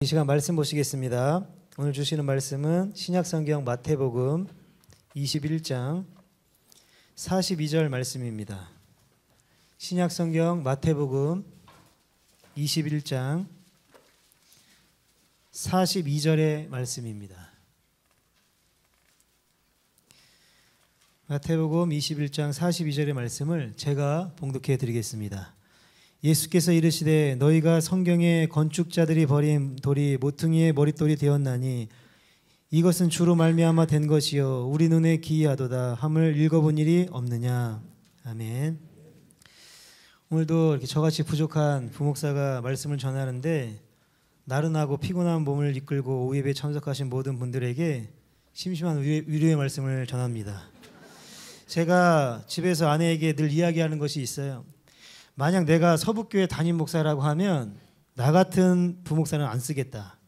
이 시간 말씀 보시겠습니다. 오늘 주시는 말씀은 신약성경 마태복음 21장 42절 말씀입니다. 신약성경 마태복음 21장 42절의 말씀입니다. 마태복음 21장 42절의 말씀을 제가 봉독해 드리겠습니다. 예수께서 이르시되 너희가 성경에 건축자들이 버린 돌이 모퉁이의 머릿돌이 되었나니 이것은 주로 말미암아 된 것이요 우리 눈에 기이하도다 함을 읽어본 일이 없느냐. 아멘. 오늘도 이렇게 저같이 부족한 부목사가 말씀을 전하는데 나른하고 피곤한 몸을 이끌고 오예배에 참석하신 모든 분들에게 심심한 위로의 말씀을 전합니다. 제가 집에서 아내에게 늘 이야기하는 것이 있어요. 만약 내가 서북교회 담임 목사라고 하면 나 같은 부목사는 안 쓰겠다.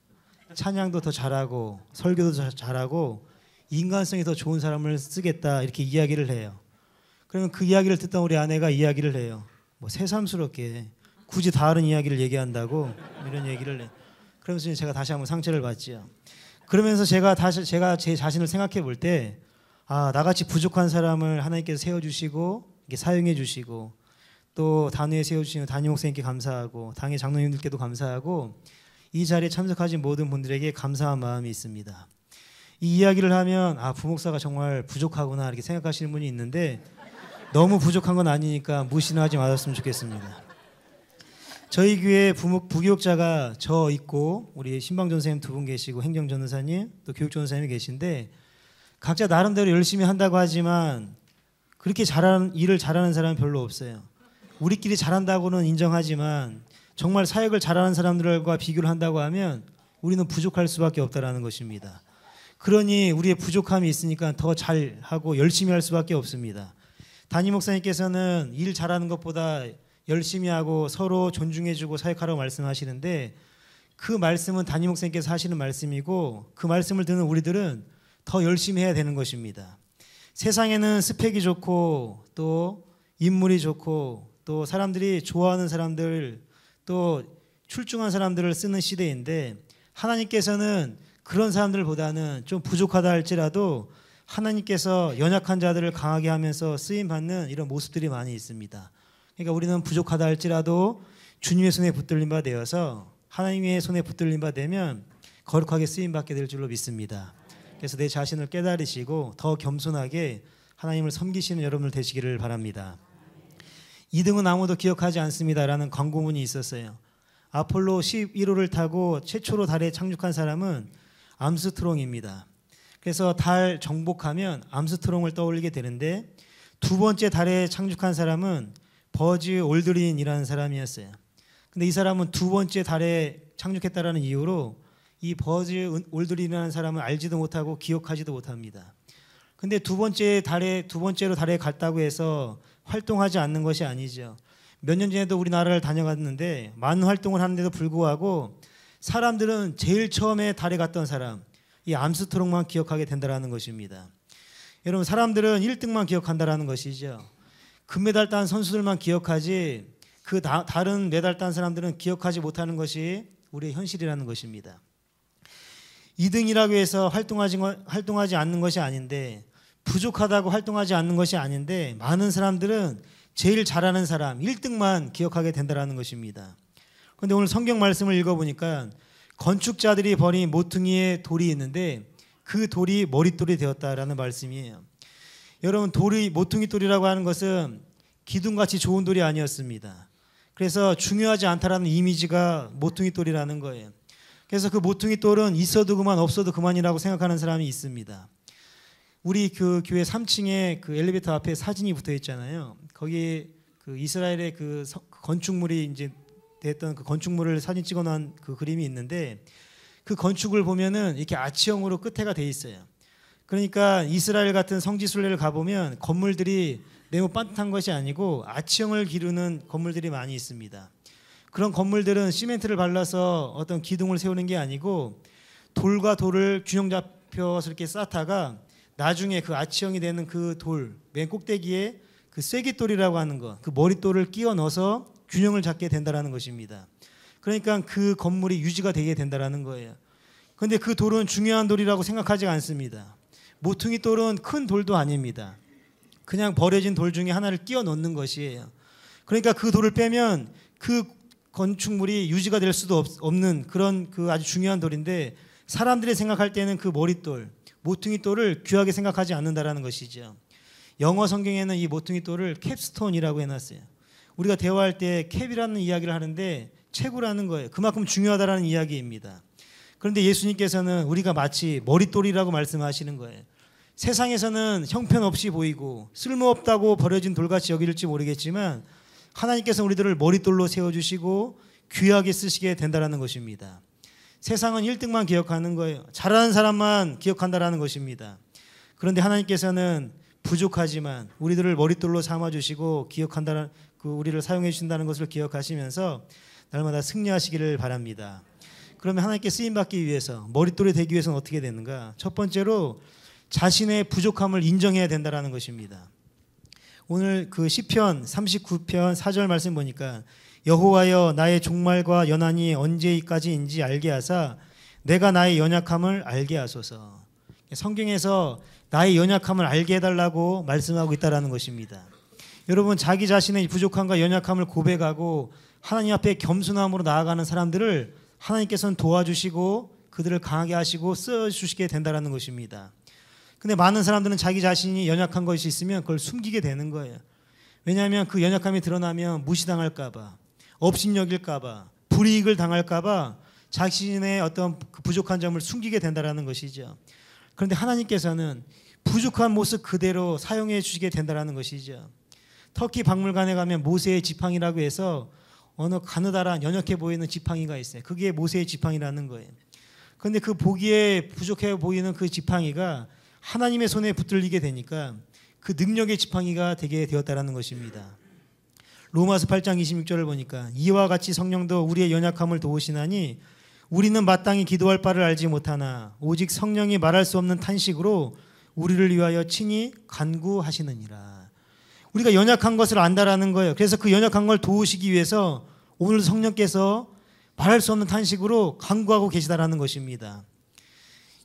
찬양도 더 잘하고 설교도 더 잘하고 인간성이 더 좋은 사람을 쓰겠다 이렇게 이야기를 해요. 그러면 그 이야기를 듣던 우리 아내가 이야기를 해요. 뭐 새삼스럽게 굳이 다른 이야기를 얘기한다고 이런 얘기를 해. 그러면서 제가 다시 한번 상처를 받지요. 그러면서 제가 제 자신을 생각해 볼 때 나같이 부족한 사람을 하나님께서 세워주시고 이렇게 사용해 주시고 또 단위에 세워주시는 담임 목사님께 감사하고 당의 장로님들께도 감사하고 이 자리에 참석하신 모든 분들에게 감사한 마음이 있습니다. 이 이야기를 하면 부목사가 정말 부족하구나 이렇게 생각하시는 분이 있는데 너무 부족한 건 아니니까 무시는 하지 마셨으면 좋겠습니다. 저희 교회 부교육자가 저 있고 우리 신방전사님 두 분 계시고 행정전도사님 또 교육전도사님이 계신데 각자 나름대로 열심히 한다고 하지만 그렇게 일을 잘하는 사람은 별로 없어요. 우리끼리 잘한다고는 인정하지만 정말 사역을 잘하는 사람들과 비교를 한다고 하면 우리는 부족할 수밖에 없다라는 것입니다. 그러니 우리의 부족함이 있으니까 더 잘하고 열심히 할 수밖에 없습니다. 담임 목사님께서는 일 잘하는 것보다 열심히 하고 서로 존중해주고 사역하라고 말씀하시는데 그 말씀은 담임 목사님께서 하시는 말씀이고 그 말씀을 듣는 우리들은 더 열심히 해야 되는 것입니다. 세상에는 스펙이 좋고 또 인물이 좋고 또 사람들이 좋아하는 사람들 또 출중한 사람들을 쓰는 시대인데 하나님께서는 그런 사람들보다는 좀 부족하다 할지라도 하나님께서 연약한 자들을 강하게 하면서 쓰임받는 이런 모습들이 많이 있습니다. 그러니까 우리는 부족하다 할지라도 주님의 손에 붙들린 바 되어서 하나님의 손에 붙들린 바 되면 거룩하게 쓰임받게 될 줄로 믿습니다. 그래서 내 자신을 깨달으시고 더 겸손하게 하나님을 섬기시는 여러분들 되시기를 바랍니다. 2등은 아무도 기억하지 않습니다라는 광고문이 있었어요. 아폴로 11호를 타고 최초로 달에 착륙한 사람은 암스트롱입니다. 그래서 달 정복하면 암스트롱을 떠올리게 되는데 두 번째 달에 착륙한 사람은 버즈 올드린이라는 사람이었어요. 근데 이 사람은 두 번째 달에 착륙했다라는 이유로 이 버즈 올드린이라는 사람은 알지도 못하고 기억하지도 못합니다. 근데 두 번째로 달에 갔다고 해서 활동하지 않는 것이 아니죠. 몇 년 전에도 우리나라를 다녀갔는데 많은 활동을 하는데도 불구하고 사람들은 제일 처음에 달에 갔던 사람, 이 암스트롱만 기억하게 된다는 것입니다. 여러분 사람들은 1등만 기억한다는 것이죠. 금메달 딴 선수들만 기억하지 그 다른 메달 딴 사람들은 기억하지 못하는 것이 우리의 현실이라는 것입니다. 2등이라고 해서 활동하지 않는 것이 아닌데 부족하다고 활동하지 않는 것이 아닌데 많은 사람들은 제일 잘하는 사람 1등만 기억하게 된다는 것입니다. 그런데 오늘 성경 말씀을 읽어보니까 건축자들이 버린 모퉁이의 돌이 있는데 그 돌이 머릿돌이 되었다라는 말씀이에요. 여러분 모퉁이 돌이라고 하는 것은 기둥같이 좋은 돌이 아니었습니다. 그래서 중요하지 않다라는 이미지가 모퉁이 돌이라는 거예요. 그래서 그 모퉁이 돌은 있어도 그만 없어도 그만이라고 생각하는 사람이 있습니다. 우리 그 교회 3층에 그 엘리베이터 앞에 사진이 붙어 있잖아요. 거기에 그 이스라엘의 그 건축물이 이제 됐던 그 건축물을 사진 찍어 놓은 그 그림이 있는데 그 건축을 보면은 이렇게 아치형으로 끝에가 돼 있어요. 그러니까 이스라엘 같은 성지순례를 가보면 건물들이 네모 반듯한 것이 아니고 아치형을 기르는 건물들이 많이 있습니다. 그런 건물들은 시멘트를 발라서 어떤 기둥을 세우는 게 아니고 돌과 돌을 균형 잡혀서 이렇게 쌓다가 나중에 그 아치형이 되는 그 돌 맨 꼭대기에 그 쐐기돌이라고 하는 것, 그 머릿돌을 끼워 넣어서 균형을 잡게 된다는 것입니다. 그러니까 그 건물이 유지가 되게 된다라는 거예요. 그런데 그 돌은 중요한 돌이라고 생각하지 않습니다. 모퉁이 돌은 큰 돌도 아닙니다. 그냥 버려진 돌 중에 하나를 끼워 넣는 것이에요. 그러니까 그 돌을 빼면 그 건축물이 유지가 될 수도 없는 그런 그 아주 중요한 돌인데, 사람들이 생각할 때는 그 머릿돌, 모퉁이 돌을 귀하게 생각하지 않는다라는 것이죠. 영어 성경에는 이 모퉁이 돌을 캡스톤이라고 해놨어요. 우리가 대화할 때 캡이라는 이야기를 하는데 채구라는 거예요. 그만큼 중요하다라는 이야기입니다. 그런데 예수님께서는 우리가 마치 머릿돌이라고 말씀하시는 거예요. 세상에서는 형편없이 보이고 쓸모없다고 버려진 돌같이 여길지 모르겠지만 하나님께서 우리들을 머릿돌로 세워주시고 귀하게 쓰시게 된다는 것입니다. 세상은 1등만 기억하는 거예요. 잘하는 사람만 기억한다는 것입니다. 그런데 하나님께서는 부족하지만 우리들을 머릿돌로 삼아주시고 기억한다는, 우리를 사용해 주신다는 것을 기억하시면서 날마다 승리하시기를 바랍니다. 그러면 하나님께 쓰임받기 위해서, 머릿돌이 되기 위해서는 어떻게 되는가? 첫 번째로 자신의 부족함을 인정해야 된다는 것입니다. 오늘 그 시편 39편 4절 말씀 보니까 여호와여 나의 종말과 연한이 언제까지인지 알게 하사 내가 나의 연약함을 알게 하소서. 성경에서 나의 연약함을 알게 해달라고 말씀하고 있다는 것입니다. 여러분, 자기 자신의 부족함과 연약함을 고백하고 하나님 앞에 겸손함으로 나아가는 사람들을 하나님께서는 도와주시고 그들을 강하게 하시고 써주시게 된다는 것입니다. 근데 많은 사람들은 자기 자신이 연약한 것이 있으면 그걸 숨기게 되는 거예요. 왜냐하면 그 연약함이 드러나면 무시당할까 봐, 업신여길까 봐, 불이익을 당할까 봐 자신의 어떤 부족한 점을 숨기게 된다는 것이죠. 그런데 하나님께서는 부족한 모습 그대로 사용해 주시게 된다는 것이죠. 터키 박물관에 가면 모세의 지팡이라고 해서 어느 가느다란 연약해 보이는 지팡이가 있어요. 그게 모세의 지팡이라는 거예요. 그런데 그 보기에 부족해 보이는 그 지팡이가 하나님의 손에 붙들리게 되니까 그 능력의 지팡이가 되게 되었다는 것입니다. 로마서 8장 26절을 보니까 이와 같이 성령도 우리의 연약함을 도우시나니 우리는 마땅히 기도할 바를 알지 못하나 오직 성령이 말할 수 없는 탄식으로 우리를 위하여 친히 간구하시느니라. 우리가 연약한 것을 안다라는 거예요. 그래서 그 연약한 걸 도우시기 위해서 오늘 성령께서 말할 수 없는 탄식으로 간구하고 계시다라는 것입니다.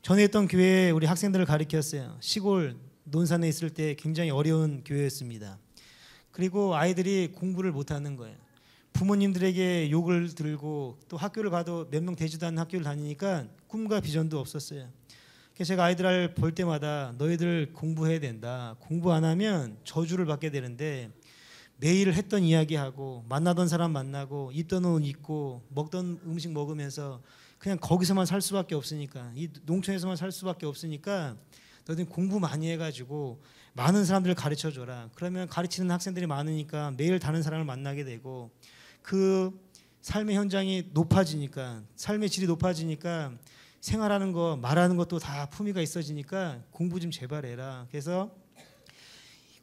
전에 있던 교회에 우리 학생들을 가르쳤어요. 시골 논산에 있을 때 굉장히 어려운 교회였습니다. 그리고 아이들이 공부를 못하는 거예요. 부모님들에게 욕을 들고 또 학교를 가도 몇 명 되지도 않는 학교를 다니니까 꿈과 비전도 없었어요. 그래서 제가 아이들을 볼 때마다 너희들 공부해야 된다. 공부 안 하면 저주를 받게 되는데 매일 했던 이야기하고 만나던 사람 만나고 입던 옷 입고 먹던 음식 먹으면서 그냥 거기서만 살 수밖에 없으니까, 이 농촌에서만 살 수밖에 없으니까 너희들 공부 많이 해가지고 많은 사람들을 가르쳐줘라. 그러면 가르치는 학생들이 많으니까 매일 다른 사람을 만나게 되고 그 삶의 현장이 높아지니까, 삶의 질이 높아지니까 생활하는 거, 말하는 것도 다 품위가 있어지니까 공부 좀 제발 해라. 그래서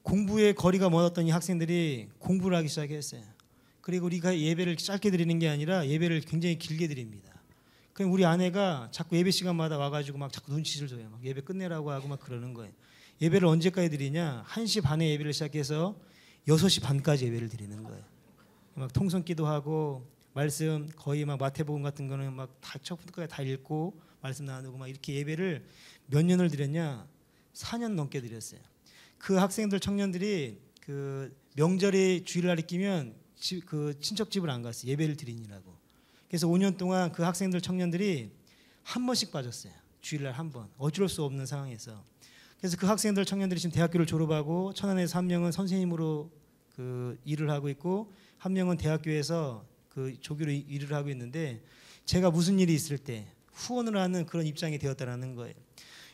공부의 거리가 멀었던 이 학생들이 공부를 하기 시작했어요. 그리고 우리가 예배를 짧게 드리는 게 아니라 예배를 굉장히 길게 드립니다. 그럼 우리 아내가 자꾸 예배 시간마다 와가지고 막 자꾸 눈치를 줘요. 막 예배 끝내라고 하고 막 그러는 거예요. 예배를 언제까지 드리냐? 1시 반에 예배를 시작해서 6시 반까지 예배를 드리는 거예요. 막 통성기도 하고 말씀 거의 막 마태복음 같은 거는 막 다 처음부터 다 읽고 말씀 나누고 막 이렇게 예배를 몇 년을 드렸냐? 4년 넘게 드렸어요. 그 학생들 청년들이 그 명절에 주일날이 끼면 그 친척 집을 안 갔어요. 예배를 드리느라고. 그래서 5년 동안 그 학생들 청년들이 한 번씩 빠졌어요. 주일날 한 번. 어쩔 수 없는 상황에서. 그래서 그 학생들 청년들이 지금 대학교를 졸업하고 천안에서 한 명은 선생님으로 그 일을 하고 있고 한 명은 대학교에서 그 조교로 일을 하고 있는데 제가 무슨 일이 있을 때 후원을 하는 그런 입장이 되었다라는 거예요.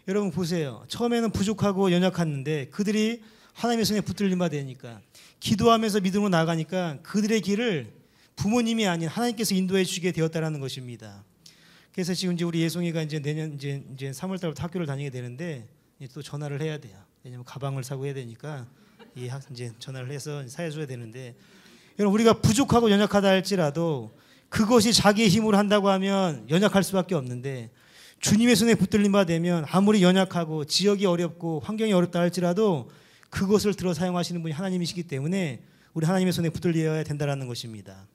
여러분 보세요. 처음에는 부족하고 연약했는데 그들이 하나님의 손에 붙들림 바 되니까 기도하면서 믿음으로 나아가니까 그들의 길을 부모님이 아닌 하나님께서 인도해 주시게 되었다라는 것입니다. 그래서 지금 이제 우리 예송이가 이제 내년 이제 3월 달부터 학교를 다니게 되는데 또 전화를 해야 돼요. 왜냐면 가방을 사고 해야 되니까 이제 전화를 해서 사해줘야 되는데, 여러분 우리가 부족하고 연약하다 할지라도 그것이 자기의 힘으로 한다고 하면 연약할 수밖에 없는데 주님의 손에 붙들림 바 되면 아무리 연약하고 지역이 어렵고 환경이 어렵다 할지라도 그것을 들어 사용하시는 분이 하나님이시기 때문에 우리 하나님의 손에 붙들려야 된다는 것입니다.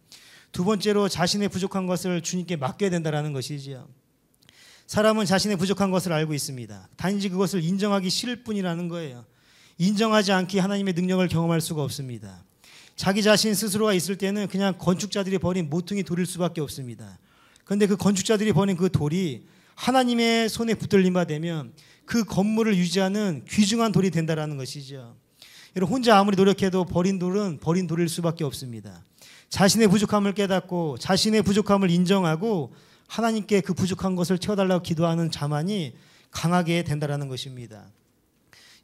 두 번째로 자신의 부족한 것을 주님께 맡겨야 된다는 것이지요. 사람은 자신의 부족한 것을 알고 있습니다. 단지 그것을 인정하기 싫을 뿐이라는 거예요. 인정하지 않기 하나님의 능력을 경험할 수가 없습니다. 자기 자신 스스로가 있을 때는 그냥 건축자들이 버린 모퉁이 돌일 수밖에 없습니다. 그런데 그 건축자들이 버린 그 돌이 하나님의 손에 붙들림 바 되면 그 건물을 유지하는 귀중한 돌이 된다는 것이죠. 여러분, 혼자 아무리 노력해도 버린 돌은 버린 돌일 수밖에 없습니다. 자신의 부족함을 깨닫고 자신의 부족함을 인정하고 하나님께 그 부족한 것을 채워달라고 기도하는 자만이 강하게 된다는 것입니다.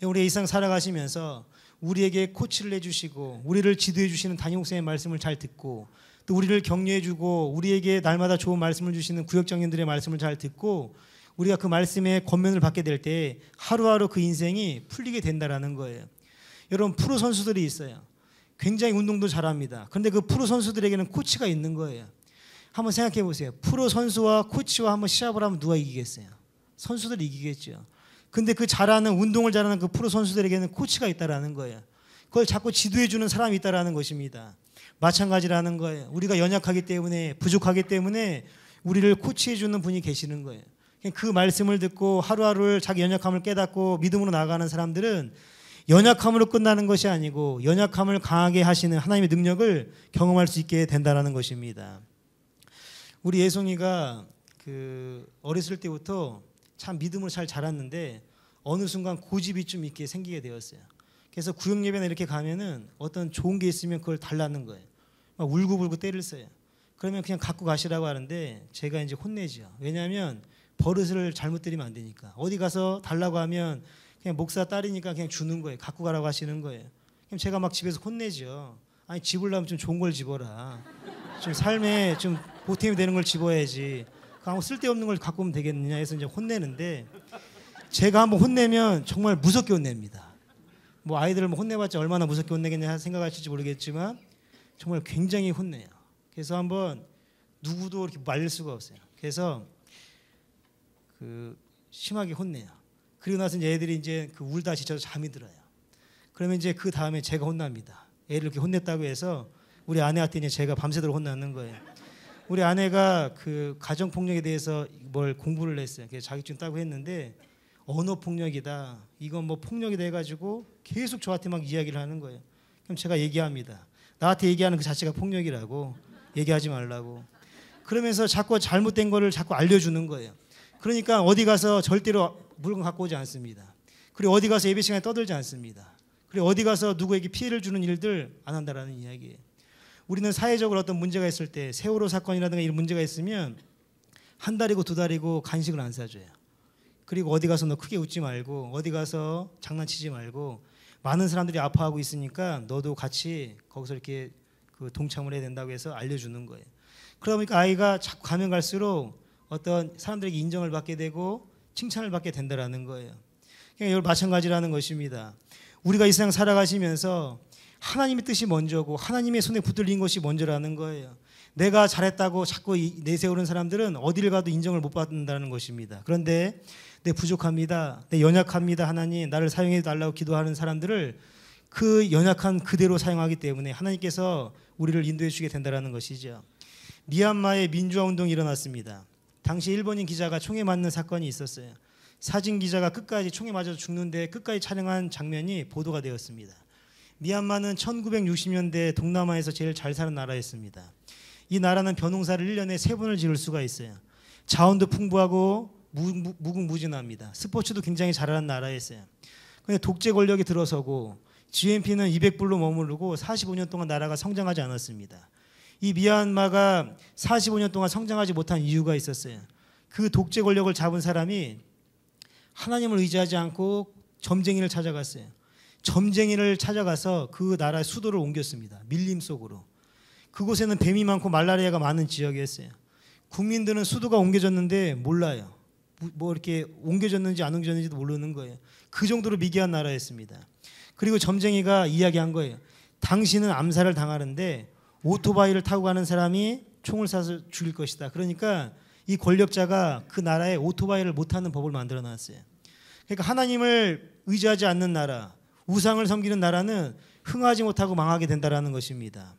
우리 일상 살아가시면서 우리에게 코치를 해주시고 우리를 지도해 주시는 담임 목사님의 말씀을 잘 듣고 또 우리를 격려해 주고 우리에게 날마다 좋은 말씀을 주시는 구역장님들의 말씀을 잘 듣고 우리가 그 말씀의 권면을 받게 될 때 하루하루 그 인생이 풀리게 된다는 거예요. 여러분, 프로 선수들이 있어요. 굉장히 운동도 잘합니다. 그런데 그 프로 선수들에게는 코치가 있는 거예요. 한번 생각해 보세요. 프로 선수와 코치와 한번 시합을 하면 누가 이기겠어요? 선수들이 이기겠죠. 근데 그 잘하는, 운동을 잘하는 그 프로 선수들에게는 코치가 있다라는 거예요. 그걸 자꾸 지도해 주는 사람이 있다라는 것입니다. 마찬가지라는 거예요. 우리가 연약하기 때문에, 부족하기 때문에 우리를 코치해 주는 분이 계시는 거예요. 그 말씀을 듣고 하루하루 자기 연약함을 깨닫고 믿음으로 나아가는 사람들은 연약함으로 끝나는 것이 아니고 연약함을 강하게 하시는 하나님의 능력을 경험할 수 있게 된다는 것입니다. 우리 예송이가 어렸을 때부터 참 믿음을 잘 자랐는데 어느 순간 고집이 좀 있게 생기게 되었어요. 그래서 구역 예배나 이렇게 가면은 어떤 좋은 게 있으면 그걸 달라는 거예요. 막 울고불고 때를 써요. 그러면 그냥 갖고 가시라고 하는데 제가 이제 혼내죠. 왜냐하면 버릇을 잘못 들이면 안 되니까. 어디 가서 달라고 하면 그냥 목사 딸이니까 그냥 주는 거예요. 갖고 가라고 하시는 거예요. 그럼 제가 막 집에서 혼내죠. 아니, 집으려면 좀 좋은 걸 집어라. 좀 삶에 좀 보탬이 되는 걸 집어야지. 아무 쓸데없는 걸 갖고 오면 되겠느냐 해서 이제 혼내는데 제가 한번 혼내면 정말 무섭게 혼냅니다. 뭐 아이들을 뭐 혼내봤자 얼마나 무섭게 혼내겠냐 생각하실지 모르겠지만 정말 굉장히 혼내요. 그래서 한번 누구도 이렇게 말릴 수가 없어요. 그래서 심하게 혼내요. 그리고 나서 이제 애들이 이제 울다 지쳐서 잠이 들어요. 그러면 이제 그 다음에 제가 혼납니다. 애를 이렇게 혼냈다고 해서 우리 아내한테 이제 제가 밤새도록 혼나는 거예요. 우리 아내가 가정 폭력에 대해서 뭘 공부를 했어요. 그래서 자격증 따고 했는데 언어 폭력이다. 이건 뭐 폭력이다 해가지고 계속 저한테 막 이야기를 하는 거예요. 그럼 제가 얘기합니다. 나한테 얘기하는 그 자체가 폭력이라고, 얘기하지 말라고. 그러면서 자꾸 잘못된 거를 자꾸 알려주는 거예요. 그러니까 어디 가서 절대로 물건 갖고 오지 않습니다. 그리고 어디 가서 예배 시간에 떠들지 않습니다. 그리고 어디 가서 누구에게 피해를 주는 일들 안 한다라는 이야기예요. 우리는 사회적으로 어떤 문제가 있을 때 세월호 사건이라든가 이런 문제가 있으면 한 달이고 두 달이고 간식을 안 사줘요. 그리고 어디 가서 너 크게 웃지 말고 어디 가서 장난치지 말고 많은 사람들이 아파하고 있으니까 너도 같이 거기서 이렇게 동참을 해야 된다고 해서 알려주는 거예요. 그러다 보니까 아이가 자꾸 가면 갈수록 어떤 사람들에게 인정을 받게 되고 칭찬을 받게 된다는 거예요. 그러니까 이걸 마찬가지라는 것입니다. 우리가 이 세상 살아가시면서 하나님의 뜻이 먼저고 하나님의 손에 붙들린 것이 먼저라는 거예요. 내가 잘했다고 자꾸 내세우는 사람들은 어디를 가도 인정을 못 받는다는 것입니다. 그런데 내 부족합니다, 내 연약합니다, 하나님 나를 사용해 달라고 기도하는 사람들을 그 연약한 그대로 사용하기 때문에 하나님께서 우리를 인도해 주게 된다는 것이죠. 미얀마의 민주화 운동이 일어났습니다. 당시 일본인 기자가 총에 맞는 사건이 있었어요. 사진 기자가 끝까지 총에 맞아서 죽는데 끝까지 촬영한 장면이 보도가 되었습니다. 미얀마는 1960년대 동남아에서 제일 잘 사는 나라였습니다. 이 나라는 벼농사를 1년에 3번을 지을 수가 있어요. 자원도 풍부하고 무궁무진합니다. 스포츠도 굉장히 잘하는 나라였어요. 그런데 독재 권력이 들어서고 GNP는 200불로 머무르고 45년 동안 나라가 성장하지 않았습니다. 이 미얀마가 45년 동안 성장하지 못한 이유가 있었어요. 그 독재 권력을 잡은 사람이 하나님을 의지하지 않고 점쟁이를 찾아갔어요. 점쟁이를 찾아가서 그 나라의 수도를 옮겼습니다. 밀림 속으로. 그곳에는 뱀이 많고 말라리아가 많은 지역이었어요. 국민들은 수도가 옮겨졌는데 몰라요. 뭐 이렇게 옮겨졌는지 안 옮겨졌는지도 모르는 거예요. 그 정도로 미개한 나라였습니다. 그리고 점쟁이가 이야기한 거예요. 당신은 암살을 당하는데 오토바이를 타고 가는 사람이 총을 쏴서 죽일 것이다. 그러니까 이 권력자가 그 나라에 오토바이를 못 타는 법을 만들어 놨어요. 그러니까 하나님을 의지하지 않는 나라, 우상을 섬기는 나라는 흥하지 못하고 망하게 된다는 것입니다.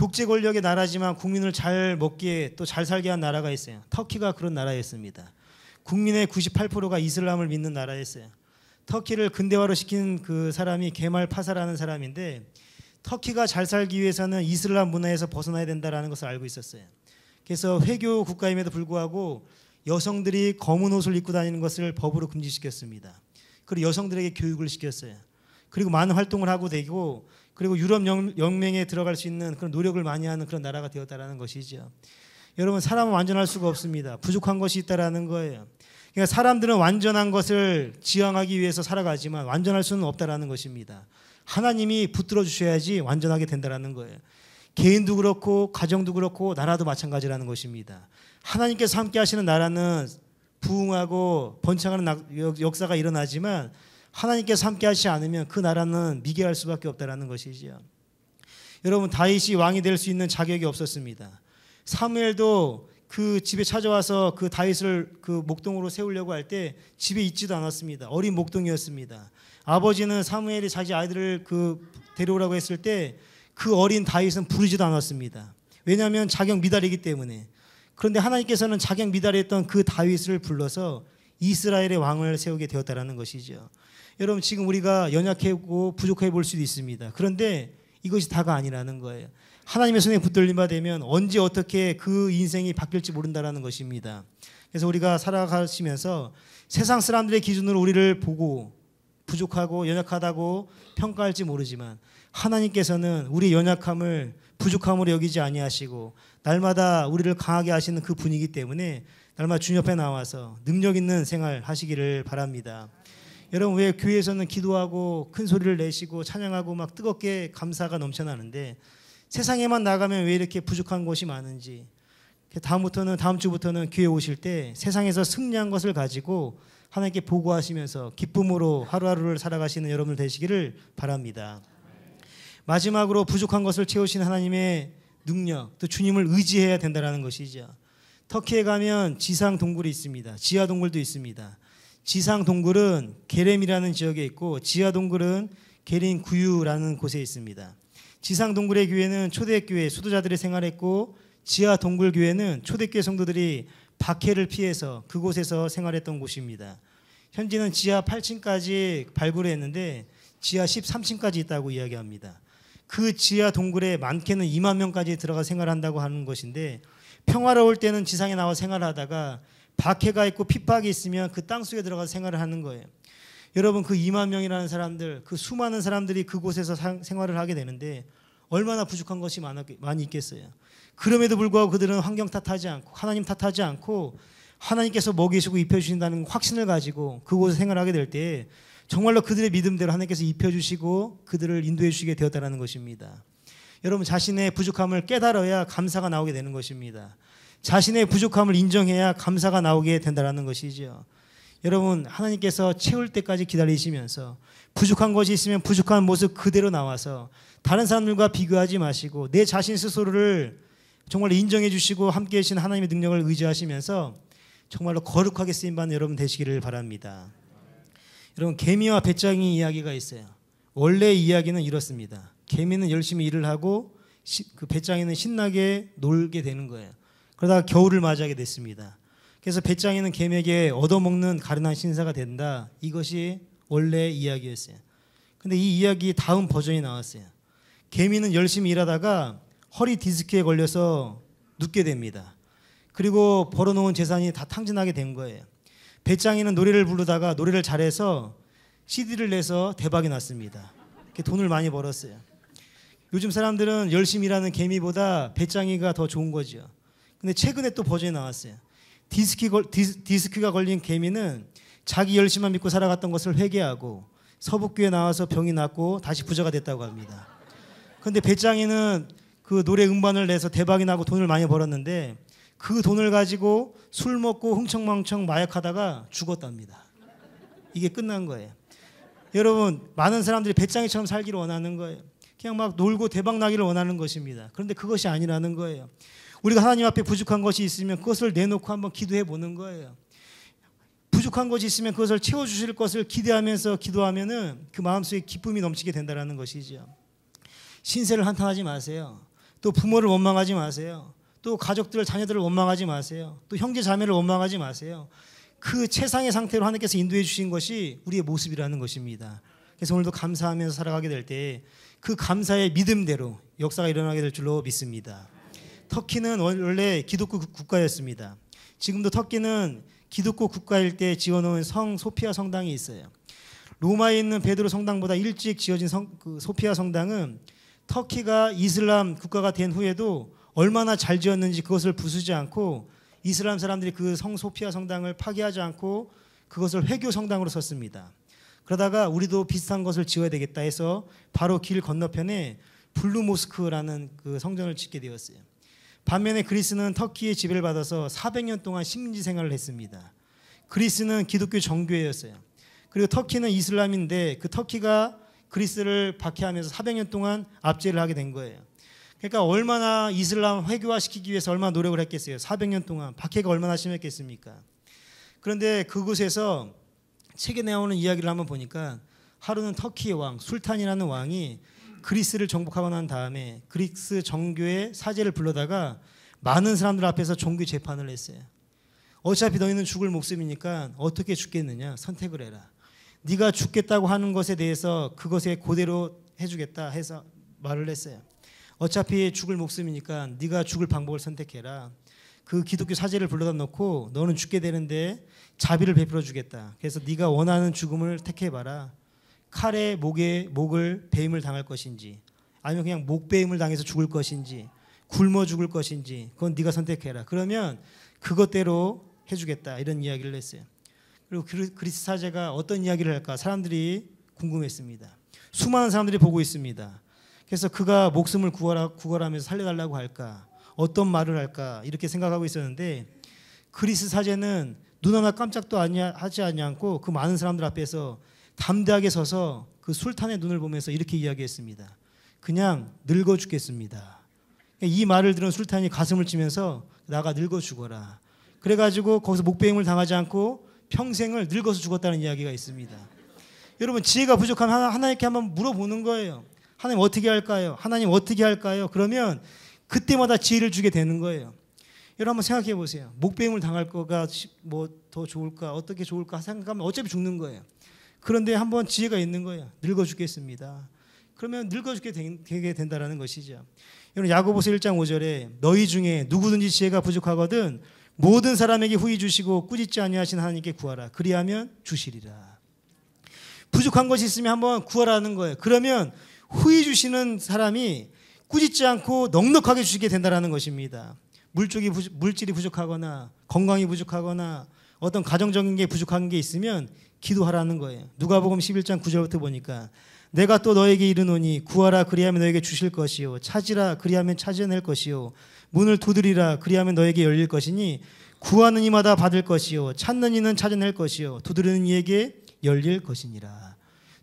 독재 권력의 나라지만 국민을 잘 먹기에 또 잘 살게 한 나라가 있어요. 터키가 그런 나라였습니다. 국민의 98%가 이슬람을 믿는 나라였어요. 터키를 근대화로 시킨 그 사람이 게말 파사라는 사람인데, 터키가 잘 살기 위해서는 이슬람 문화에서 벗어나야 된다는 것을 알고 있었어요. 그래서 회교 국가임에도 불구하고 여성들이 검은 옷을 입고 다니는 것을 법으로 금지시켰습니다. 그리고 여성들에게 교육을 시켰어요. 그리고 많은 활동을 하고 되고, 그리고 유럽 연맹에 들어갈 수 있는 그런 노력을 많이 하는 그런 나라가 되었다는 것이죠. 여러분, 사람은 완전할 수가 없습니다. 부족한 것이 있다라는 거예요. 그러니까 사람들은 완전한 것을 지향하기 위해서 살아가지만 완전할 수는 없다라는 것입니다. 하나님이 붙들어 주셔야지 완전하게 된다라는 거예요. 개인도 그렇고 가정도 그렇고 나라도 마찬가지라는 것입니다. 하나님께서 함께 하시는 나라는 부흥하고 번창하는 역사가 일어나지만, 하나님께서 함께 하시지 않으면 그 나라는 미개할 수밖에 없다라는 것이지요. 여러분, 다윗이 왕이 될 수 있는 자격이 없었습니다. 사무엘도 그 집에 찾아와서 그 다윗을 그 목동으로 세우려고 할 때 집에 있지도 않았습니다. 어린 목동이었습니다. 아버지는 사무엘이 자기 아이들을 데려오라고 했을 때 그 어린 다윗은 부르지도 않았습니다. 왜냐하면 자격 미달이기 때문에. 그런데 하나님께서는 자격 미달했던 그 다윗을 불러서 이스라엘의 왕을 세우게 되었다라는 것이죠. 여러분, 지금 우리가 연약하고 부족해 볼 수도 있습니다. 그런데 이것이 다가 아니라는 거예요. 하나님의 손에 붙들림 받으면 언제 어떻게 그 인생이 바뀔지 모른다라는 것입니다. 그래서 우리가 살아가시면서 세상 사람들의 기준으로 우리를 보고 부족하고 연약하다고 평가할지 모르지만, 하나님께서는 우리의 연약함을 부족함으로 여기지 아니하시고 날마다 우리를 강하게 하시는 그 분이기 때문에 날마다 주님 옆에 나와서 능력 있는 생활 하시기를 바랍니다. 여러분, 왜 교회에서는 기도하고 큰 소리를 내시고 찬양하고 막 뜨겁게 감사가 넘쳐나는데 세상에만 나가면 왜 이렇게 부족한 것이 많은지, 다음 주부터는 교회 오실 때 세상에서 승리한 것을 가지고 하나님께 보고하시면서 기쁨으로 하루하루를 살아가시는 여러분 되시기를 바랍니다. 마지막으로 부족한 것을 채우신 하나님의 능력, 또 주님을 의지해야 된다는 것이죠. 터키에 가면 지상 동굴이 있습니다. 지하 동굴도 있습니다. 지상 동굴은 게렘이라는 지역에 있고, 지하 동굴은 게린 구유라는 곳에 있습니다. 지상 동굴의 교회는 초대교회 수도자들이 생활했고, 지하 동굴 교회는 초대교회 성도들이 박해를 피해서 그곳에서 생활했던 곳입니다. 현재는 지하 8층까지 발굴했는데 지하 13층까지 있다고 이야기합니다. 그 지하 동굴에 많게는 2만 명까지 들어가 생활한다고 하는 것인데, 평화로울 때는 지상에 나와 생활하다가 박해가 있고 핍박이 있으면 그 땅속에 들어가서 생활을 하는 거예요. 여러분, 그 2만 명이라는 사람들, 그 수많은 사람들이 그곳에서 생활을 하게 되는데 얼마나 부족한 것이 많이 있겠어요. 그럼에도 불구하고 그들은 환경 탓하지 않고 하나님 탓하지 않고 하나님께서 먹이시고 입혀주신다는 확신을 가지고 그곳에 생활하게 될 때 정말로 그들의 믿음대로 하나님께서 입혀주시고 그들을 인도해 주시게 되었다는 것입니다. 여러분, 자신의 부족함을 깨달아야 감사가 나오게 되는 것입니다. 자신의 부족함을 인정해야 감사가 나오게 된다는 것이죠. 여러분, 하나님께서 채울 때까지 기다리시면서 부족한 것이 있으면 부족한 모습 그대로 나와서 다른 사람들과 비교하지 마시고 내 자신 스스로를 정말 인정해 주시고 함께 계신 하나님의 능력을 의지하시면서 정말로 거룩하게 쓰임받는 여러분 되시기를 바랍니다. 여러분, 개미와 배짱이 이야기가 있어요. 원래 이야기는 이렇습니다. 개미는 열심히 일을 하고 그 배짱이는 신나게 놀게 되는 거예요. 그러다가 겨울을 맞이하게 됐습니다. 그래서 배짱이는 개미에게 얻어먹는 가련한 신사가 된다. 이것이 원래 이야기였어요. 근데 이 이야기 다음 버전이 나왔어요. 개미는 열심히 일하다가 허리 디스크에 걸려서 눕게 됩니다. 그리고 벌어놓은 재산이 다 탕진하게 된 거예요. 배짱이는 노래를 부르다가 노래를 잘해서 CD를 내서 대박이 났습니다. 돈을 많이 벌었어요. 요즘 사람들은 열심히 일하는 개미보다 배짱이가 더 좋은 거죠. 근데 최근에 또 버전이 나왔어요. 디스크가 걸린 개미는 자기 열심만 믿고 살아갔던 것을 회개하고 서북교에 나와서 병이 낫고 다시 부자가 됐다고 합니다. 그런데 배짱이는 그 노래 음반을 내서 대박이 나고 돈을 많이 벌었는데 그 돈을 가지고 술 먹고 흥청망청 마약하다가 죽었답니다. 이게 끝난 거예요. 여러분, 많은 사람들이 배짱이처럼 살기를 원하는 거예요. 그냥 막 놀고 대박 나기를 원하는 것입니다. 그런데 그것이 아니라는 거예요. 우리가 하나님 앞에 부족한 것이 있으면 그것을 내놓고 한번 기도해 보는 거예요. 부족한 것이 있으면 그것을 채워주실 것을 기대하면서 기도하면은 그 마음속에 기쁨이 넘치게 된다는 것이죠. 신세를 한탄하지 마세요. 또 부모를 원망하지 마세요. 또 가족들, 자녀들을 원망하지 마세요. 또 형제 자매를 원망하지 마세요. 그 최상의 상태로 하나님께서 인도해 주신 것이 우리의 모습이라는 것입니다. 그래서 오늘도 감사하면서 살아가게 될 때 그 감사의 믿음대로 역사가 일어나게 될 줄로 믿습니다. 터키는 원래 기독교 국가였습니다. 지금도 터키는 기독교 국가일 때 지어놓은 성 소피아 성당이 있어요. 로마에 있는 베드로 성당보다 일찍 지어진 그 소피아 성당은 터키가 이슬람 국가가 된 후에도 얼마나 잘 지었는지 그것을 부수지 않고 이슬람 사람들이 그 성 소피아 성당을 파괴하지 않고 그것을 회교 성당으로 썼습니다. 그러다가 우리도 비슷한 것을 지어야 되겠다 해서 바로 길 건너편에 블루 모스크라는 그 성전을 짓게 되었어요. 반면에 그리스는 터키의 지배를 받아서 400년 동안 식민지 생활을 했습니다. 그리스는 기독교 정교회였어요. 그리고 터키는 이슬람인데 그 터키가 그리스를 박해하면서 400년 동안 압제를 하게 된 거예요. 그러니까 얼마나 이슬람 회교화시키기 위해서 얼마나 노력을 했겠어요. 400년 동안 박해가 얼마나 심했겠습니까? 그런데 그곳에서 책에 나오는 이야기를 한번 보니까 하루는 터키의 왕 술탄이라는 왕이 그리스를 정복하고 난 다음에 그리스 정교의 사제를 불러다가 많은 사람들 앞에서 종교 재판을 했어요. 어차피 너희는 죽을 목숨이니까 어떻게 죽겠느냐 선택을 해라. 네가 죽겠다고 하는 것에 대해서 그것에 그대로 해주겠다 해서 말을 했어요. 어차피 죽을 목숨이니까 네가 죽을 방법을 선택해라. 그 기독교 사제를 불러다 놓고 너는 죽게 되는데 자비를 베풀어 주겠다. 그래서 네가 원하는 죽음을 택해봐라. 칼에 목을 베임을 당할 것인지 아니면 그냥 목베임을 당해서 죽을 것인지 굶어 죽을 것인지 그건 네가 선택해라. 그러면 그것대로 해주겠다. 이런 이야기를 했어요. 그리고 그리스 사제가 어떤 이야기를 할까 사람들이 궁금했습니다. 수많은 사람들이 보고 있습니다. 그래서 그가 목숨을 구걸하면서 살려달라고 할까 어떤 말을 할까 이렇게 생각하고 있었는데 그리스 사제는 눈 하나 깜짝도 하지 않고 그 많은 사람들 앞에서 담대하게 서서 그 술탄의 눈을 보면서 이렇게 이야기했습니다. 그냥 늙어 죽겠습니다. 이 말을 들은 술탄이 가슴을 치면서 나가 늙어 죽어라. 그래가지고 거기서 목베임을 당하지 않고 평생을 늙어서 죽었다는 이야기가 있습니다. 여러분 지혜가 부족하면 하나님께 한번 물어보는 거예요. 하나님 어떻게 할까요? 하나님 어떻게 할까요? 그러면 그때마다 지혜를 주게 되는 거예요. 여러분 한번 생각해 보세요. 목베임을 당할 거가 뭐 더 좋을까 어떻게 좋을까 생각하면 어차피 죽는 거예요. 그런데 한번 지혜가 있는 거예요. 늙어 죽겠습니다. 그러면 늙어 죽게 되게 된다는 것이죠. 여러분 야고보서 1장 5절에 너희 중에 누구든지 지혜가 부족하거든 모든 사람에게 후히 주시고 꾸짖지 아니하신 하나님께 구하라. 그리하면 주시리라. 부족한 것이 있으면 한번 구하라는 거예요. 그러면 후히 주시는 사람이 꾸짖지 않고 넉넉하게 주시게 된다는 것입니다. 물질이 부족하거나 건강이 부족하거나 어떤 가정적인 게 부족한 게 있으면 기도하라는 거예요. 누가복음 11장 9절부터 보니까 내가 또 너에게 이르노니 구하라 그리하면 너에게 주실 것이요 찾으라 그리하면 찾아낼 것이요 문을 두드리라 그리하면 너에게 열릴 것이니 구하는 이마다 받을 것이요 찾는 이는 찾아낼 것이요 두드리는 이에게 열릴 것이니라.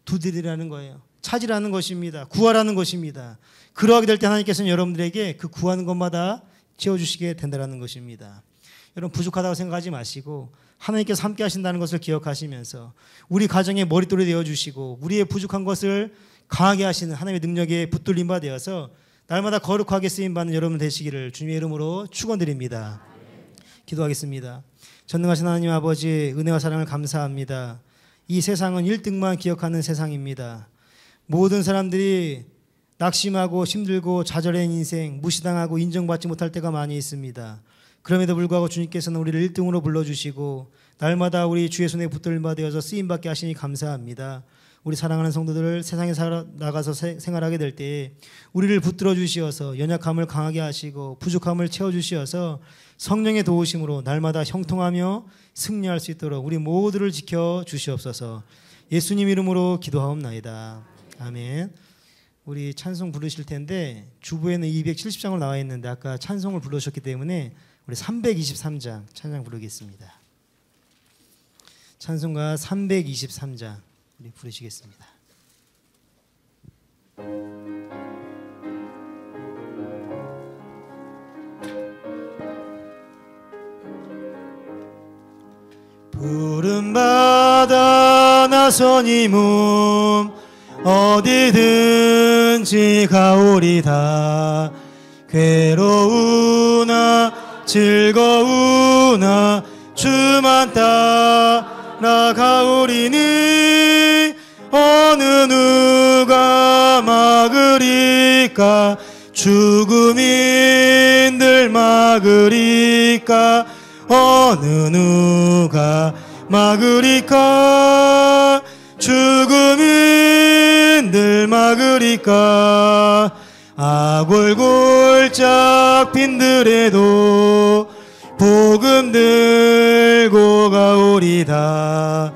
두드리라는 거예요. 찾으라는 것입니다. 구하라는 것입니다. 그러하게 될 때 하나님께서는 여러분들에게 그 구하는 것마다 채워주시게 된다는 것입니다. 여러분 부족하다고 생각하지 마시고 하나님께서 함께 하신다는 것을 기억하시면서 우리 가정의 머릿돌이 되어주시고 우리의 부족한 것을 강하게 하시는 하나님의 능력에 붙들린 바 되어서 날마다 거룩하게 쓰임받는 여러분 되시기를 주님의 이름으로 축원드립니다. 기도하겠습니다. 전능하신 하나님 아버지 은혜와 사랑을 감사합니다. 이 세상은 1등만 기억하는 세상입니다. 모든 사람들이 낙심하고 힘들고 좌절한 인생, 무시당하고 인정받지 못할 때가 많이 있습니다. 그럼에도 불구하고 주님께서는 우리를 1등으로 불러주시고 날마다 우리 주의 손에 붙들림 받아서 쓰임받게 하시니 감사합니다. 우리 사랑하는 성도들을 세상에 나가서 생활하게 될 때에 우리를 붙들어 주시어서 연약함을 강하게 하시고 부족함을 채워주시어서 성령의 도우심으로 날마다 형통하며 승리할 수 있도록 우리 모두를 지켜 주시옵소서. 예수님 이름으로 기도하옵나이다. 아멘. 우리 찬송 부르실 텐데 주부에는 270장으로 나와 있는데 아까 찬송을 부르셨기 때문에 우리 323장 찬양 부르겠습니다. 찬송가 323장 우리 부르시겠습니다. 부름받아 나서니 몸 어디든지 가오리다. 괴로우나 즐거우나 주만 따라가오리니 어느 누가 막으리까 죽음인들 막으리까 어느 누가 막으리까 죽음인들 막으리까 아골골짝 빈들에도 복음 들고 가오리다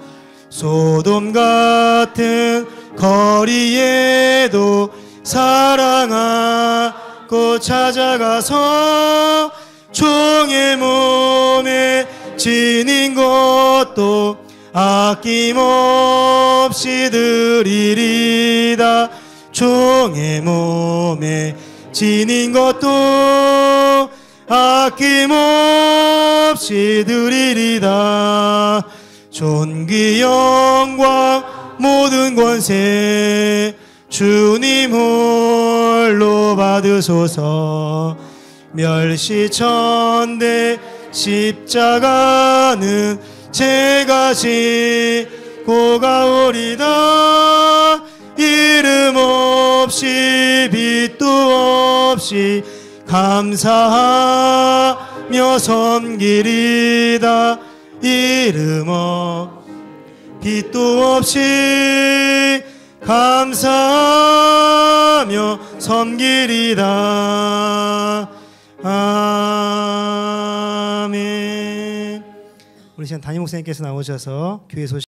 소돔 같은 거리에도 사랑하고 찾아가서 종의 몸에 지닌 것도 아낌없이 드리리다 종의 몸에 지닌 것도 아낌없이 드리리다 존귀 영광 모든 권세 주님 홀로 받으소서 멸시천대 십자가는 제가 지고 가오리다 이름 없이 빛도 없이 감사하며 섬기리다 이름 없이 빛도 없이 감사하며 섬기리다 아멘. 우리 시간 담임 목사님께서 나오셔서 교회 소식